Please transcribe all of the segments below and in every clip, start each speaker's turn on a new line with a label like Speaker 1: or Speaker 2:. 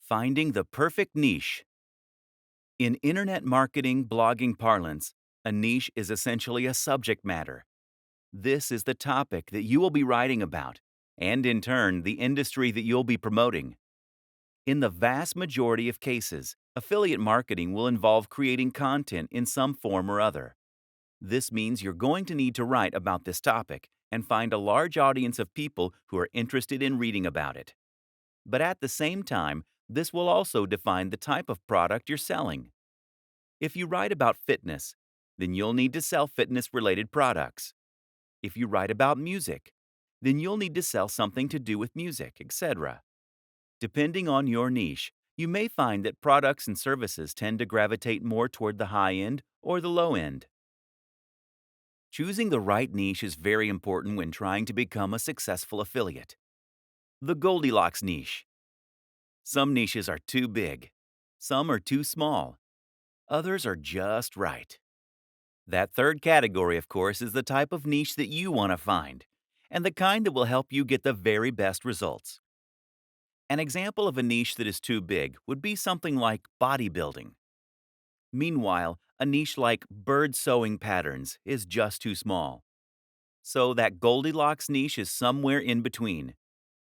Speaker 1: Finding the perfect niche. In internet marketing blogging parlance, a niche is essentially a subject matter. This is the topic that you will be writing about, and in turn, the industry that you'll be promoting. In the vast majority of cases, affiliate marketing will involve creating content in some form or other. This means you're going to need to write about this topic and find a large audience of people who are interested in reading about it. But at the same time, this will also define the type of product you're selling. If you write about fitness, then you'll need to sell fitness-related products. If you write about music, then you'll need to sell something to do with music, etc. Depending on your niche, you may find that products and services tend to gravitate more toward the high end or the low end. Choosing the right niche is very important when trying to become a successful affiliate. The Goldilocks niche. Some niches are too big. Some are too small. Others are just right. That third category, of course, is the type of niche that you want to find, and the kind that will help you get the very best results. An example of a niche that is too big would be something like bodybuilding. Meanwhile, a niche like bird sewing patterns is just too small. So that Goldilocks niche is somewhere in between.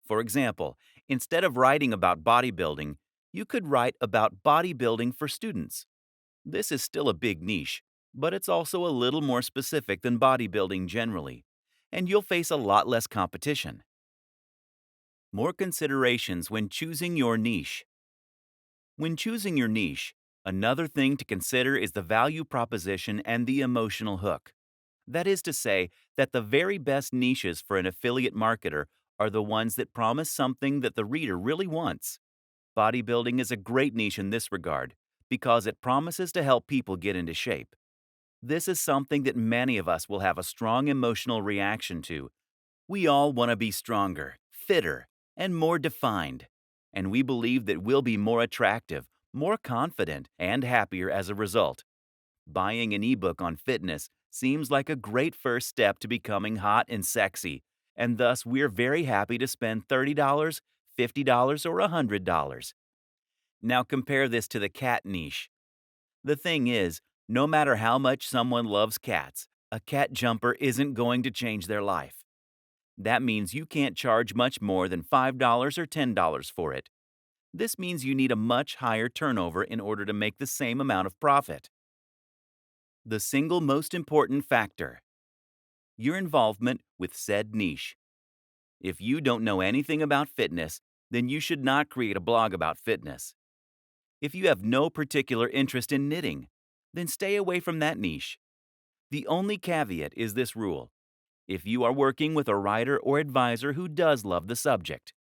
Speaker 1: For example, instead of writing about bodybuilding, you could write about bodybuilding for students. This is still a big niche, but it's also a little more specific than bodybuilding generally, and you'll face a lot less competition. More considerations when choosing your niche. When choosing your niche, another thing to consider is the value proposition and the emotional hook. That is to say, that the very best niches for an affiliate marketer are the ones that promise something that the reader really wants. Bodybuilding is a great niche in this regard because it promises to help people get into shape. This is something that many of us will have a strong emotional reaction to. We all want to be stronger, fitter, and more defined. And we believe that we'll be more attractive, more confident, and happier as a result. Buying an ebook on fitness seems like a great first step to becoming hot and sexy, and thus we're very happy to spend $30, $50, or $100. Now compare this to the cat niche. The thing is, no matter how much someone loves cats, a cat jumper isn't going to change their life. That means you can't charge much more than $5 or $10 for it. This means you need a much higher turnover in order to make the same amount of profit. The single most important factor: your involvement with said niche. If you don't know anything about fitness, then you should not create a blog about fitness. If you have no particular interest in knitting, then stay away from that niche. The only caveat is this rule: if you are working with a writer or advisor who does love the subject,